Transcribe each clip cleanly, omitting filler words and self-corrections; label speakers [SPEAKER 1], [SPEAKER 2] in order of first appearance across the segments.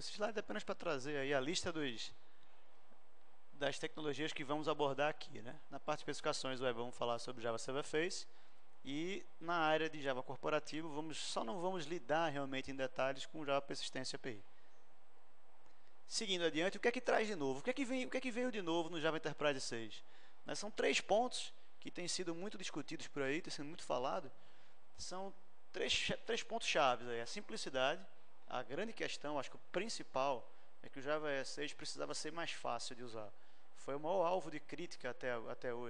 [SPEAKER 1] Esse slide é apenas para trazer aí a lista das tecnologias que vamos abordar aqui, né? Na parte de especificações web vamos falar sobre Java Server Face e na área de Java corporativo só não vamos lidar realmente em detalhes com Java Persistência API. Seguindo adiante, o que é que traz de novo? O que é que veio de novo no Java Enterprise 6? Né, são 3 pontos que têm sido muito discutidos por aí, têm sido muito falado. São três pontos chaves aí. A simplicidade, a grande questão, acho que o principal é que o Java EE 6 precisava ser mais fácil de usar. Foi o maior alvo de crítica até o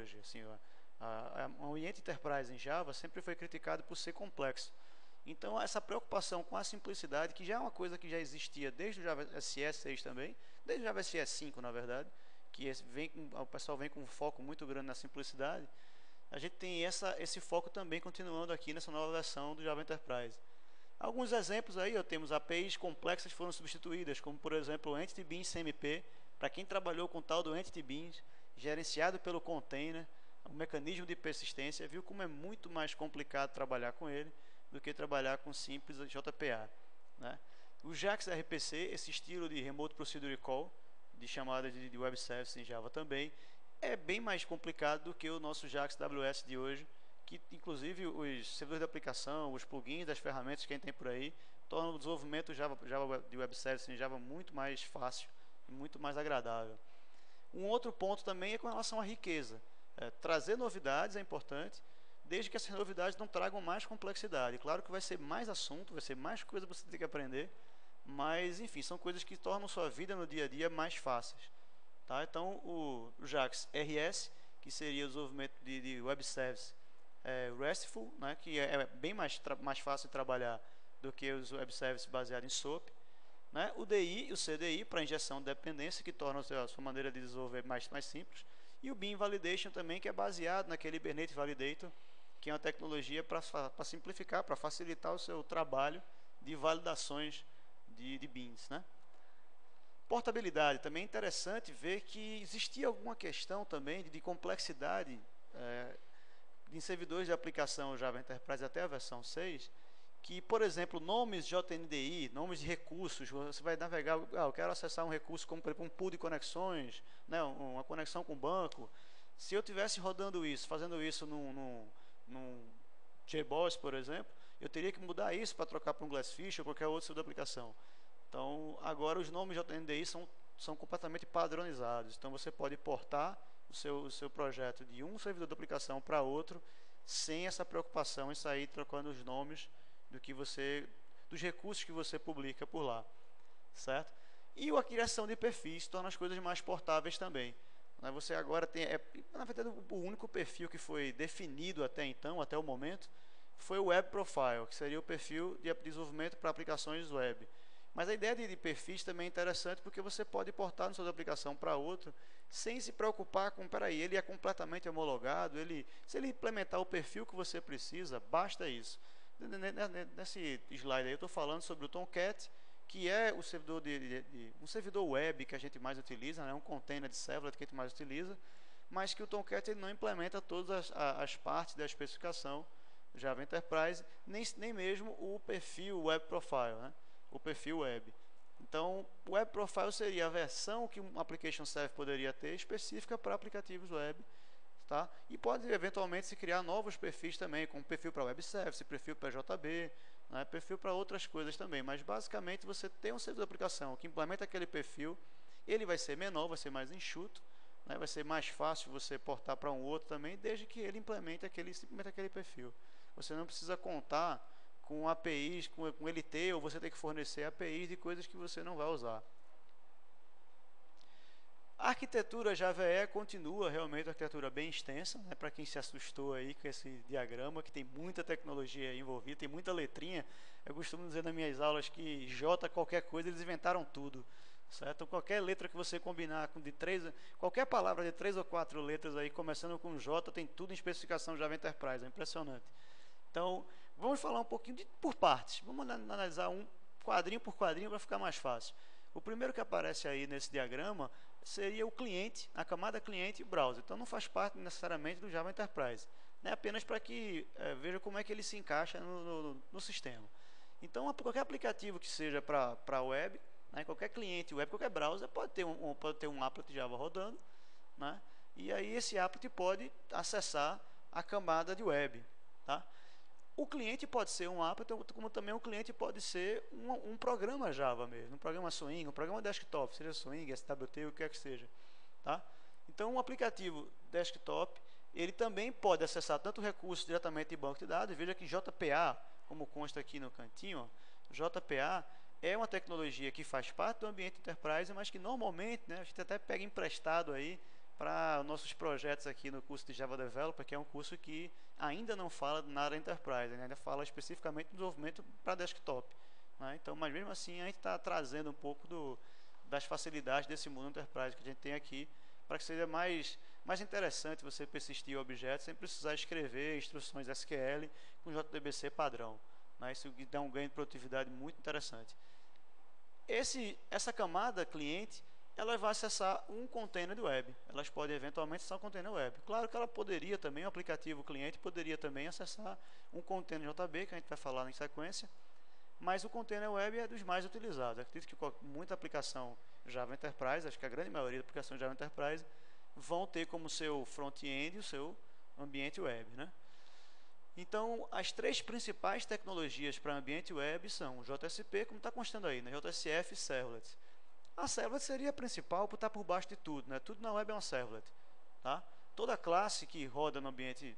[SPEAKER 1] ambiente Enterprise em Java sempre foi criticado por ser complexo. Então, essa preocupação com a simplicidade, que já é uma coisa que já existia desde o Java SE 6 também, desde o Java SE 5, na verdade, que o pessoal vem com um foco muito grande na simplicidade, a gente tem esse foco também continuando aqui nessa nova versão do Java Enterprise. Alguns exemplos aí, temos APIs complexas foram substituídas, como por exemplo o Entity Beans CMP, para quem trabalhou com o tal do Entity Beans, gerenciado pelo container, o mecanismo de persistência, viu como é muito mais complicado trabalhar com ele do que trabalhar com simples JPA. Né? O JAX RPC, esse estilo de Remote Procedure Call, de chamada de Web Service em Java também, é bem mais complicado do que o nosso JAX WS de hoje, que inclusive os servidores de aplicação, os plugins das ferramentas que a gente tem por aí, tornam o desenvolvimento Java de Web Service em Java muito mais fácil e muito mais agradável. Um outro ponto também é com relação à riqueza. Trazer novidades é importante, desde que essas novidades não tragam mais complexidade. Claro que vai ser mais assunto, vai ser mais coisa para você ter que aprender, mas enfim, são coisas que tornam sua vida no dia a dia mais fáceis. Tá? Então, o JAX RS, que seria o desenvolvimento de Web Service RESTful, né, que é bem mais fácil de trabalhar do que os Web Services baseados em SOAP. Né? O DI e o CDI para injeção de dependência, que torna a sua maneira de desenvolver mais simples. E o Bean Validation também, que é baseado naquele Hibernate Validator, que é uma tecnologia para simplificar, para facilitar o seu trabalho de validações de beans. Né? Portabilidade, também é interessante ver que existia alguma questão também de complexidade em servidores de aplicação Java Enterprise até a versão 6, que, por exemplo, nomes JNDI, nomes de recursos, você vai navegar, eu quero acessar um recurso como, por exemplo, um pool de conexões, né, uma conexão com o banco. Se eu estivesse rodando isso, fazendo isso num JBoss, por exemplo, eu teria que mudar isso para trocar para um Glassfish ou qualquer outro servidor de aplicação. Então, agora os nomes JNDI são completamente padronizados. Então, você pode portar o seu projeto de um servidor de aplicação para outro sem essa preocupação em sair trocando os nomes dos recursos que você publica por lá, certo? E a criação de perfis torna as coisas mais portáveis também. Você agora tem, na verdade, o único perfil que foi definido até então, até o momento, foi o Web Profile, que seria o perfil de desenvolvimento para aplicações web. Mas a ideia de perfis também é interessante porque você pode portar no sua aplicação para outro sem se preocupar com, peraí, ele é completamente homologado, se ele implementar o perfil que você precisa, basta isso. Nesse slide aí eu estou falando sobre o Tomcat, que é o servidor um servidor web que a gente mais utiliza, né, um container de servlet que a gente mais utiliza, mas que o Tomcat ele não implementa todas as partes da especificação Java Enterprise, nem mesmo o perfil Web Profile, né, o perfil web. Então, o Web Profile seria a versão que um Application Server poderia ter específica para aplicativos web. Tá? E pode eventualmente se criar novos perfis também, como perfil para Web Service, perfil para JB, né? Perfil para outras coisas também. Mas basicamente você tem um servidor de aplicação que implementa aquele perfil, ele vai ser menor, vai ser mais enxuto, né? Vai ser mais fácil você portar para um outro também, desde que ele simplesmente aquele perfil. Você não precisa contar com APIs, com LT, ou você tem que fornecer APIs de coisas que você não vai usar. A arquitetura Java EE continua realmente uma arquitetura bem extensa, né? Para quem se assustou aí com esse diagrama, que tem muita tecnologia envolvida, tem muita letrinha. Eu costumo dizer nas minhas aulas que J qualquer coisa, eles inventaram tudo. Certo? Então, qualquer letra que você combinar com qualquer palavra de 3 ou 4 letras aí, começando com J, tem tudo em especificação Java Enterprise, é impressionante. Então, vamos falar um pouquinho por partes. Vamos analisar um quadrinho por quadrinho para ficar mais fácil. O primeiro que aparece aí nesse diagrama seria o cliente, a camada cliente e browser. Então não faz parte necessariamente do Java Enterprise. É apenas para que veja como é que ele se encaixa no sistema. Então qualquer aplicativo que seja para web, né? Qualquer cliente web, qualquer browser pode ter um applet Java rodando, né? E aí esse applet pode acessar a camada de web, tá? O cliente pode ser um applet, como também o cliente pode ser um programa Java mesmo, um programa Swing, um programa desktop, seja Swing, SWT, o que quer que seja, tá? Então, um aplicativo desktop, ele também pode acessar tanto recursos diretamente de banco de dados. Veja que JPA, como consta aqui no cantinho, ó, JPA é uma tecnologia que faz parte do ambiente enterprise, mas que normalmente, né, a gente até pega emprestado aí para nossos projetos aqui no curso de Java Developer, que é um curso que ainda não fala na área enterprise, né, ainda fala especificamente do desenvolvimento para desktop, né? Então, mas mesmo assim a gente está trazendo um pouco das facilidades desse mundo enterprise que a gente tem aqui, para que seja mais interessante você persistir o objeto sem precisar escrever instruções SQL com JDBC padrão, né? Isso dá um ganho de produtividade muito interessante. Essa camada cliente, ela vai acessar um container de web. Elas podem eventualmente acessar um container web. Claro que ela poderia também, o aplicativo cliente poderia também acessar um container JB, que a gente vai falar em sequência, mas o container web é dos mais utilizados. Eu acredito que muita aplicação Java Enterprise, acho que a grande maioria das aplicações Java Enterprise vão ter como seu front-end o seu ambiente web, né? Então, as três principais tecnologias para ambiente web são o JSP, como está constando aí, né? JSF e Servlet. A Servlet seria a principal por estar por baixo de tudo, né? Tudo na web é um Servlet, tá? Toda classe que roda no ambiente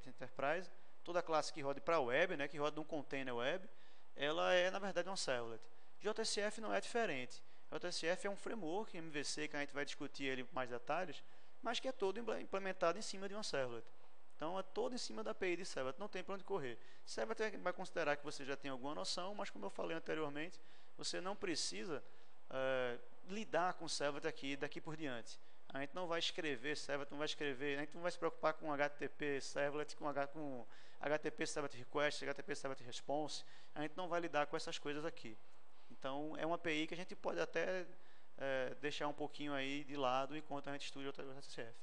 [SPEAKER 1] Enterprise, toda classe que roda para a web, né? Que roda num container web, ela é, na verdade, um Servlet. JSF não é diferente. JSF é um framework MVC que a gente vai discutir ele com mais detalhes, mas que é todo implementado em cima de um Servlet. Então, é todo em cima da API de Servlet, não tem para onde correr. Servlet vai considerar que você já tem alguma noção, mas como eu falei anteriormente, você não precisa lidar com Servlet daqui por diante. A gente não vai escrever Servlet, a gente não vai se preocupar com HTTP Servlet, com HTTP Servlet Request, HTTP Servlet Response. A gente não vai lidar com essas coisas aqui. Então, é uma API que a gente pode até deixar um pouquinho aí de lado enquanto a gente estuda o JSF.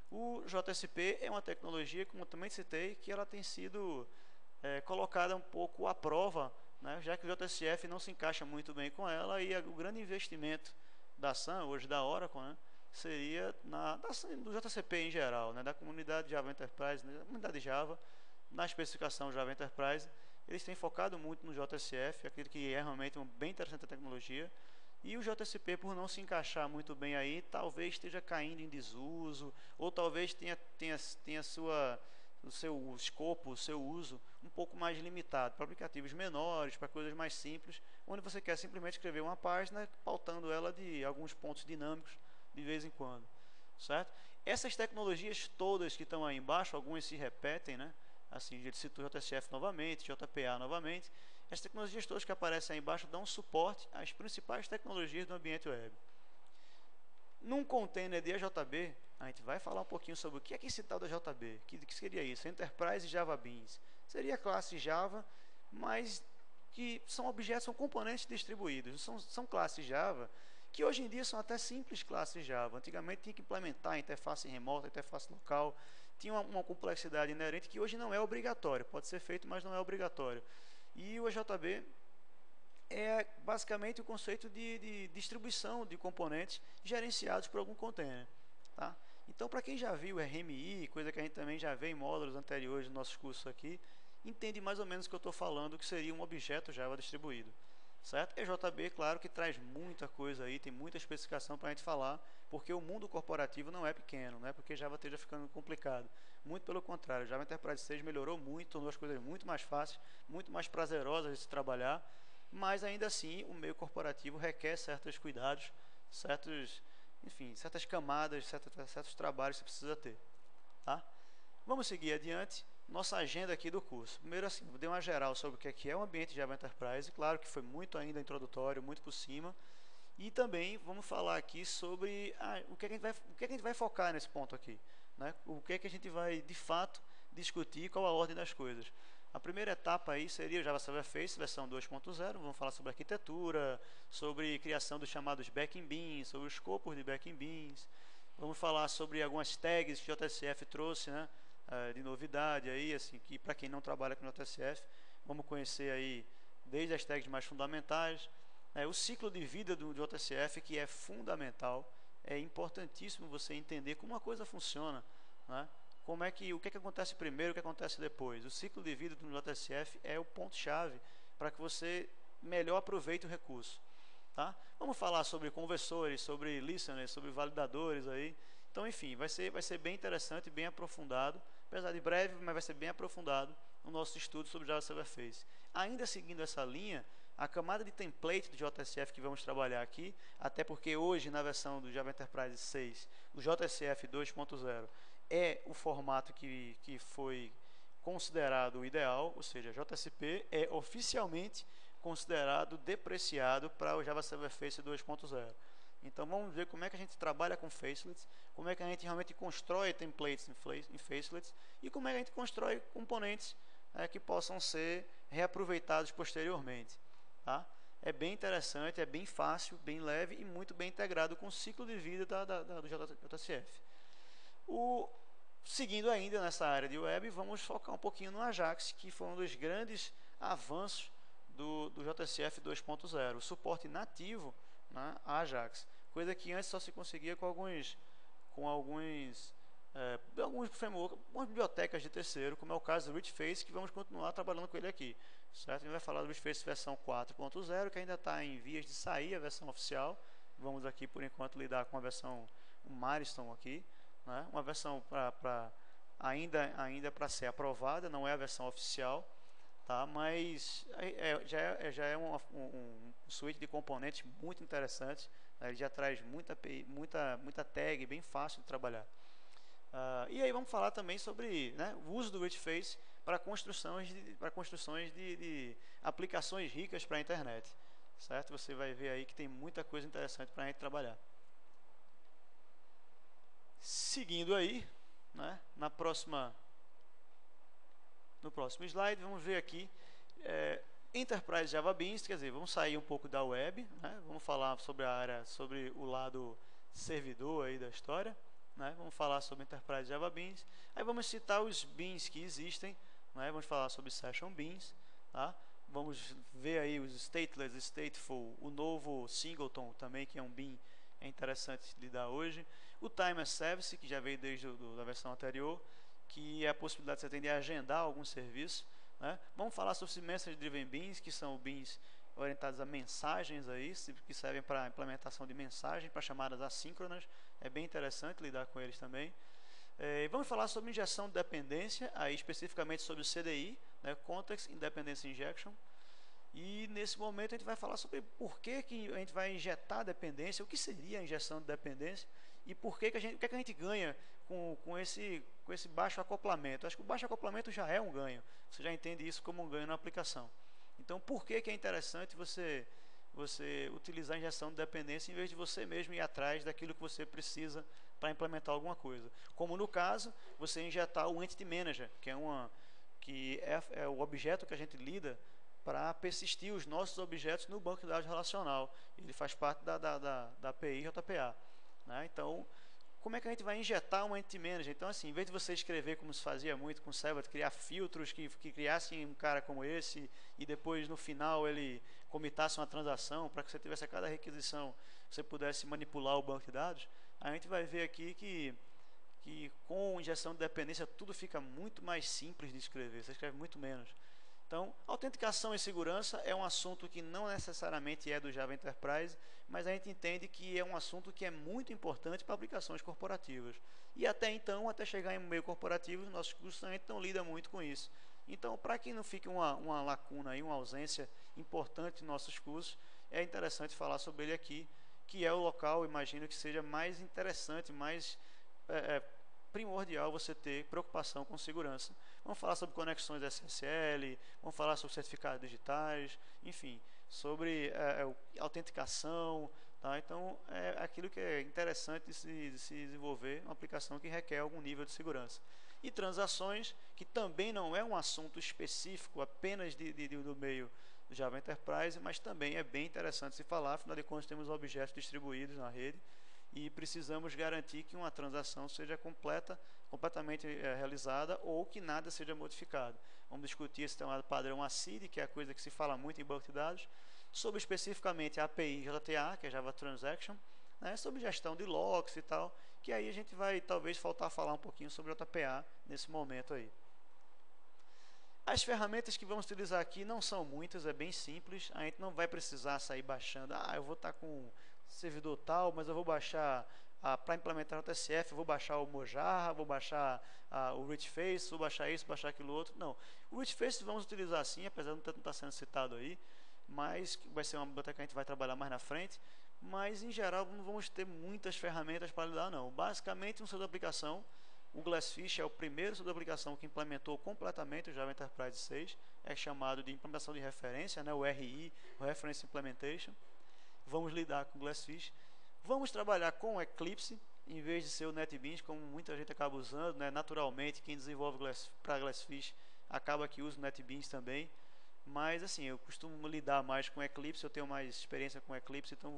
[SPEAKER 1] O JSP é uma tecnologia, como eu também citei, que ela tem sido colocada um pouco à prova, né, já que o JSF não se encaixa muito bem com ela, e o grande investimento da Sun, hoje da Oracle, né, seria do JCP em geral, né, da comunidade Java Enterprise, da comunidade Java, na especificação Java Enterprise. Eles têm focado muito no JSF, acredito que é realmente uma bem interessante a tecnologia. E o JSP, por não se encaixar muito bem aí, talvez esteja caindo em desuso, ou talvez tenha o seu escopo, o seu uso um pouco mais limitado para aplicativos menores, para coisas mais simples, onde você quer simplesmente escrever uma página, pautando ela de alguns pontos dinâmicos de vez em quando, certo? Essas tecnologias todas que estão aí embaixo, algumas se repetem, né? Assim, ele citou o JSF novamente, JPA novamente. As tecnologias todas que aparecem aí embaixo dão suporte às principais tecnologias do ambiente web. Num container de EJB, a gente vai falar um pouquinho sobre o que é esse tal da JB. Que seria isso? Enterprise Java Beans. Seria a classe Java, mas que são objetos, são componentes distribuídos. São classes Java que hoje em dia são até simples classes Java. Antigamente tinha que implementar a interface remota, a interface local. Tinha uma complexidade inerente que hoje não é obrigatório. Pode ser feito, mas não é obrigatório. E o EJB é basicamente o conceito de distribuição de componentes gerenciados por algum container, tá? Então, para quem já viu RMI, coisa que a gente também já vê em módulos anteriores dos nossos cursos aqui, entende mais ou menos o que eu estou falando, que seria um objeto Java distribuído, certo? EJB, claro que traz muita coisa aí, tem muita especificação para a gente falar, porque o mundo corporativo não é pequeno, não é porque Java esteja ficando complicado. Muito pelo contrário, o Java Enterprise 6 melhorou muito, tornou as coisas muito mais fáceis, muito mais prazerosas de se trabalhar, mas ainda assim o meio corporativo requer certos cuidados, certas camadas, certos trabalhos que você precisa ter, tá? Vamos seguir adiante. Nossa agenda aqui do curso. Primeiro, assim, vou dar uma geral sobre o que é o ambiente Java Enterprise. Claro que foi muito ainda introdutório, muito por cima. E também vamos falar aqui sobre o que a gente vai focar nesse ponto aqui, né? O que a gente vai, de fato, discutir, qual a ordem das coisas. A primeira etapa aí seria o Java Server Face, versão 2.0. Vamos falar sobre arquitetura, sobre criação dos chamados backing beans, sobre os escopos de backing beans. Vamos falar sobre algumas tags que o JSF trouxe, né? De novidade aí, assim, que para quem não trabalha com JSF, vamos conhecer aí desde as tags mais fundamentais. o ciclo de vida do JSF, que é fundamental, é importantíssimo você entender como uma coisa funciona, né? O que acontece primeiro, o que acontece depois. O ciclo de vida do JSF é o ponto-chave para que você melhor aproveite o recurso. Tá? Vamos falar sobre conversores, sobre listeners, sobre validadores aí. Então, enfim, vai ser bem interessante, bem aprofundado, apesar de breve, mas vai ser bem aprofundado no nosso estudo sobre Java Server Faces. Ainda seguindo essa linha, a camada de template do JSF que vamos trabalhar aqui, até porque hoje na versão do Java Enterprise 6, o JSF 2.0 é o formato que foi considerado o ideal, ou seja, JSP é oficialmente considerado depreciado para o Java Server Face 2.0. Então vamos ver como é que a gente trabalha com facelets, como é que a gente realmente constrói templates em facelets e como é que a gente constrói componentes que possam ser reaproveitados posteriormente. Tá? É bem interessante, é bem fácil, bem leve e muito bem integrado com o ciclo de vida do JSF. Seguindo ainda nessa área de web, vamos focar um pouquinho no Ajax, que foi um dos grandes avanços do JSF 2.0, o suporte nativo, né, a Ajax, coisa que antes só se conseguia com alguns frameworks, algumas bibliotecas de terceiro, como é o caso do RichFace, que vamos continuar trabalhando com ele aqui. Certo? A gente vai falar do RichFace versão 4.0, que ainda está em vias de sair a versão oficial. Vamos aqui, por enquanto, lidar com a versão Milestone aqui, né? Uma versão ainda para ser aprovada, não é a versão oficial, tá? Mas já é um suíte de componentes muito interessante, né? Ele já traz muita tag, bem fácil de trabalhar. E aí vamos falar também sobre, né, o uso do RichFace para construções de aplicações ricas para a internet. Certo? Você vai ver aí que tem muita coisa interessante para a gente trabalhar. Seguindo aí, né, no próximo slide, vamos ver aqui Enterprise Java Beans, quer dizer, vamos sair um pouco da web, né, vamos falar sobre o lado servidor aí da história, né, vamos falar sobre Enterprise Java Beans, aí vamos citar os beans que existem, né, vamos falar sobre Session Beans, tá? Vamos ver aí os stateless, stateful, o novo singleton também, que é um bean, é interessante lidar hoje. O Time as Service, que já veio desde a versão anterior, que é a possibilidade que você tem de agendar algum serviço, né? Vamos falar sobre Message Driven Beans, que são beans orientados a mensagens aí, que servem para implementação de mensagem, para chamadas assíncronas. É bem interessante lidar com eles também. Vamos falar sobre injeção de dependência, aí especificamente sobre o CDI, né, Context Independence Injection. E nesse momento a gente vai falar sobre por que a gente vai injetar dependência, o que seria a injeção de dependência e o que a gente ganha com esse baixo acoplamento. Acho que o baixo acoplamento já é um ganho, você já entende isso como um ganho na aplicação. Então, por que é interessante você utilizar a injeção de dependência em vez de você mesmo ir atrás daquilo que você precisa para implementar alguma coisa? Como no caso, você injetar o Entity Manager, que é o objeto que a gente lida para persistir os nossos objetos no banco de dados relacional. Ele faz parte da API JPA. Né? Então, como é que a gente vai injetar um Entity Manager? Então, assim, em vez de você escrever como se fazia muito com o Servlet, criar filtros que criassem um cara como esse e depois no final ele comitasse uma transação para que você tivesse a cada requisição, você pudesse manipular o banco de dados, a gente vai ver aqui que com injeção de dependência tudo fica muito mais simples de escrever, você escreve muito menos. Então, autenticação e segurança é um assunto que não necessariamente é do Java Enterprise, mas a gente entende que é um assunto que é muito importante para aplicações corporativas. E até então, até chegar em meio corporativo, nossos cursos a gente não lida muito com isso. Então, para que não fique uma lacuna aí, uma ausência importante nos nossos cursos, é interessante falar sobre ele aqui, que é o local, imagino que seja mais interessante, mais primordial você ter preocupação com segurança. Vamos falar sobre conexões SSL, vamos falar sobre certificados digitais, enfim, sobre autenticação, tá? Então, é aquilo que é interessante de se desenvolver, uma aplicação que requer algum nível de segurança. E transações, que também não é um assunto específico apenas do meio do Java Enterprise, mas também é bem interessante se falar, afinal de contas temos objetos distribuídos na rede, e precisamos garantir que uma transação seja completamente realizada ou que nada seja modificado. Vamos discutir esse chamado padrão ACID, que é a coisa que se fala muito em banco de dados. sobre especificamente a API JTA, que é Java Transaction, né, sobre gestão de locks e tal, que aí a gente vai talvez faltar a falar um pouquinho sobre JPA nesse momento aí. As ferramentas que vamos utilizar aqui não são muitas, é bem simples, a gente não vai precisar sair baixando, eu vou estar com servidor tal, mas eu vou baixar, para implementar o TSF, eu vou baixar o Mojarra, vou baixar o Richface, vou baixar isso, baixar aquilo outro. Não, o Richface vamos utilizar sim, apesar de não estar sendo citado aí, mas vai ser uma biblioteca que a gente vai trabalhar mais na frente, mas em geral não vamos ter muitas ferramentas para lidar não. Basicamente um servidor de aplicação, o Glassfish é o primeiro servidor de aplicação que implementou completamente o Java Enterprise 6, é chamado de implementação de referência, né, o RI, o Reference Implementation. Vamos lidar com o Glassfish. Vamos trabalhar com o Eclipse, em vez de ser o NetBeans, como muita gente acaba usando, né? Naturalmente, quem desenvolve para Glassfish acaba que usa o NetBeans também. Mas assim, eu costumo lidar mais com Eclipse, eu tenho mais experiência com Eclipse, então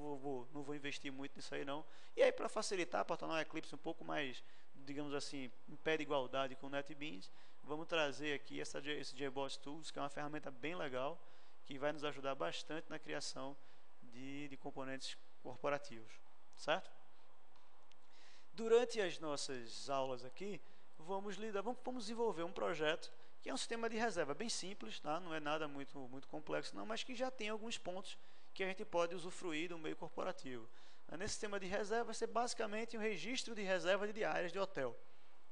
[SPEAKER 1] não vou investir muito nisso aí não. E aí, para facilitar, para tornar o Eclipse um pouco mais, digamos assim, em pé de igualdade com o NetBeans, vamos trazer aqui esse JBoss Tools, que é uma ferramenta bem legal, que vai nos ajudar bastante na criação de componentes corporativos, certo? Durante as nossas aulas aqui, vamos desenvolver um projeto que é um sistema de reserva bem simples, tá? Não é nada muito complexo não, mas que já tem alguns pontos que a gente pode usufruir do meio corporativo. Nesse sistema de reserva vai ser basicamente um registro de reserva de diárias de hotel,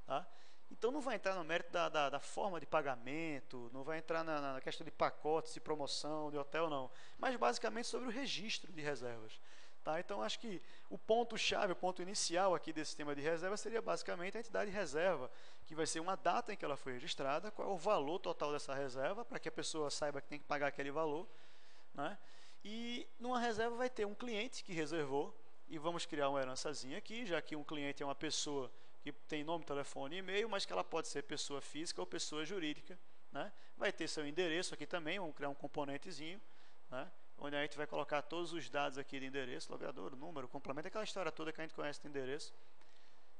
[SPEAKER 1] tá? Então não vai entrar no mérito da forma de pagamento, não vai entrar na questão de pacotes e promoção de hotel não, mas basicamente sobre o registro de reservas. Tá? Então acho que o ponto-chave, o ponto inicial aqui desse sistema de reserva seria basicamente a entidade de reserva, que vai ser uma data em que ela foi registrada, qual é o valor total dessa reserva, para que a pessoa saiba que tem que pagar aquele valor, né? E numa reserva vai ter um cliente que reservou, e vamos criar uma herançazinha aqui, já que um cliente é uma pessoa que tem nome, telefone e e-mail, mas que ela pode ser pessoa física ou pessoa jurídica, né? Vai ter seu endereço aqui também, vamos criar um componentezinho, né? Onde a gente vai colocar todos os dados aqui de endereço, logrador, número, complemento, aquela história toda que a gente conhece de endereço.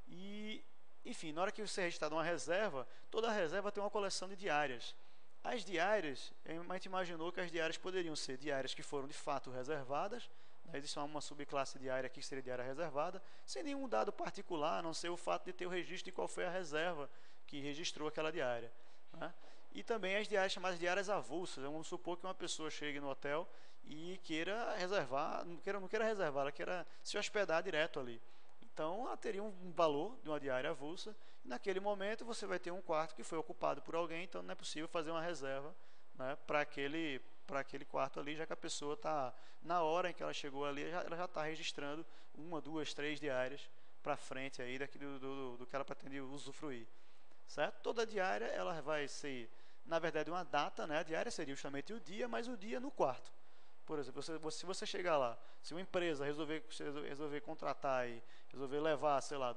[SPEAKER 1] E, enfim, na hora que você registrar uma reserva, toda reserva tem uma coleção de diárias. As diárias, a gente imaginou que as diárias poderiam ser diárias que foram de fato reservadas, né? Existe uma subclasse diária aqui que seria diária reservada, sem nenhum dado particular, a não ser o fato de ter o registro de qual foi a reserva que registrou aquela diária, né? E também as diárias chamadas diárias avulsas. Vamos supor que uma pessoa chegue no hotel e queira reservar, não queira reservar, ela queira se hospedar direto ali. Então ela teria um valor de uma diária avulsa, e naquele momento você vai ter um quarto que foi ocupado por alguém, então não é possível fazer uma reserva, né, para aquele quarto ali, já que a pessoa está, na hora em que ela chegou ali, ela já está registrando uma, duas, três diárias para frente aí do que ela pretende usufruir. Certo? Toda diária ela vai ser, na verdade, uma data, né? A diária seria justamente o dia, mas o dia no quarto. Por exemplo, se você chegar lá, se uma empresa resolver contratar e resolver levar, sei lá,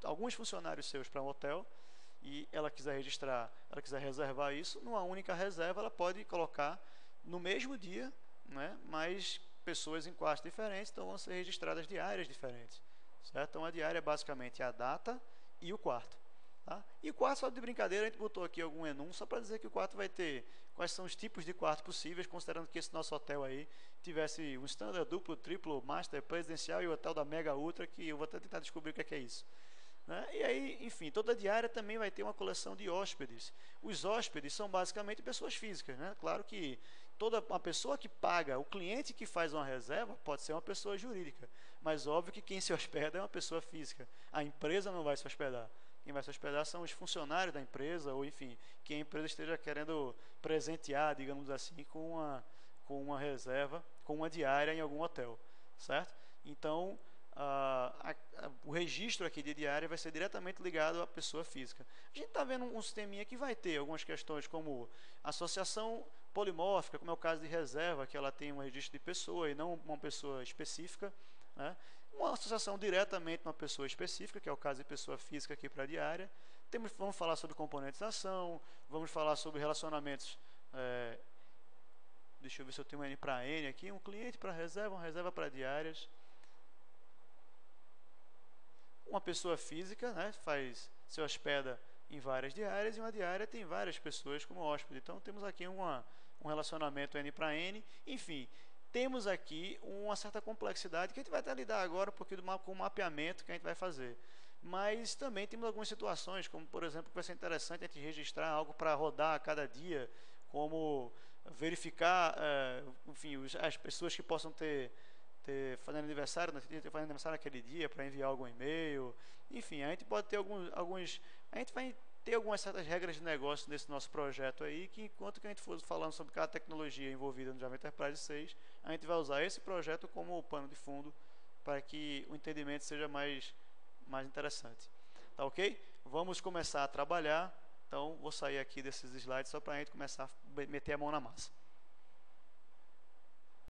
[SPEAKER 1] alguns funcionários seus para um hotel, e ela quiser reservar isso, numa única reserva ela pode colocar no mesmo dia, né? Mas pessoas em quartos diferentes, então vão ser registradas diárias diferentes. Certo? Então a diária é basicamente a data e o quarto. Tá? E o quarto, só de brincadeira, a gente botou aqui algum enum, só para dizer que o quarto vai ter quais são os tipos de quarto possíveis, considerando que esse nosso hotel aí tivesse um standard, duplo, triplo, master, presidencial e o hotel da Mega Ultra, que eu vou até tentar descobrir o que é isso. Né? E aí, enfim, toda diária também vai ter uma coleção de hóspedes. Os hóspedes são basicamente pessoas físicas, né? Claro que toda uma pessoa que paga, o cliente que faz uma reserva pode ser uma pessoa jurídica, mas óbvio que quem se hospeda é uma pessoa física. A empresa não vai se hospedar. Quem vai se hospedar são os funcionários da empresa, ou enfim, quem a empresa esteja querendo presentear, digamos assim, com uma reserva, com uma diária em algum hotel, certo? Então, o registro aqui de diária vai ser diretamente ligado à pessoa física. A gente está vendo um sisteminha que vai ter algumas questões como associação polimórfica, como é o caso de reserva, que ela tem um registro de pessoa e não uma pessoa específica, né? Uma associação diretamente uma pessoa específica, que é o caso de pessoa física aqui para a diária. Vamos falar sobre componentização, vamos falar sobre relacionamentos. Deixa eu ver se eu tenho um N para N aqui, um cliente para reserva, uma reserva para diárias. Uma pessoa física, né, se hospeda em várias diárias, e uma diária tem várias pessoas como hóspede. Então temos aqui um relacionamento N para N, enfim, temos aqui uma certa complexidade que a gente vai até lidar agora um pouquinho com o mapeamento que a gente vai fazer. Mas também temos algumas situações, como por exemplo, que vai ser interessante a gente registrar algo para rodar a cada dia, como verificar, enfim, as pessoas que possam fazendo aniversário, fazendo aniversário naquele dia para enviar algum e-mail, enfim, a gente pode ter a gente vai ter algumas certas regras de negócio nesse nosso projeto aí, que enquanto que a gente for falando sobre cada tecnologia envolvida no Java Enterprise 6, a gente vai usar esse projeto como pano de fundo para que o entendimento seja mais interessante. Tá ok? Vamos começar a trabalhar. Então, vou sair aqui desses slides só para a gente começar a meter a mão na massa.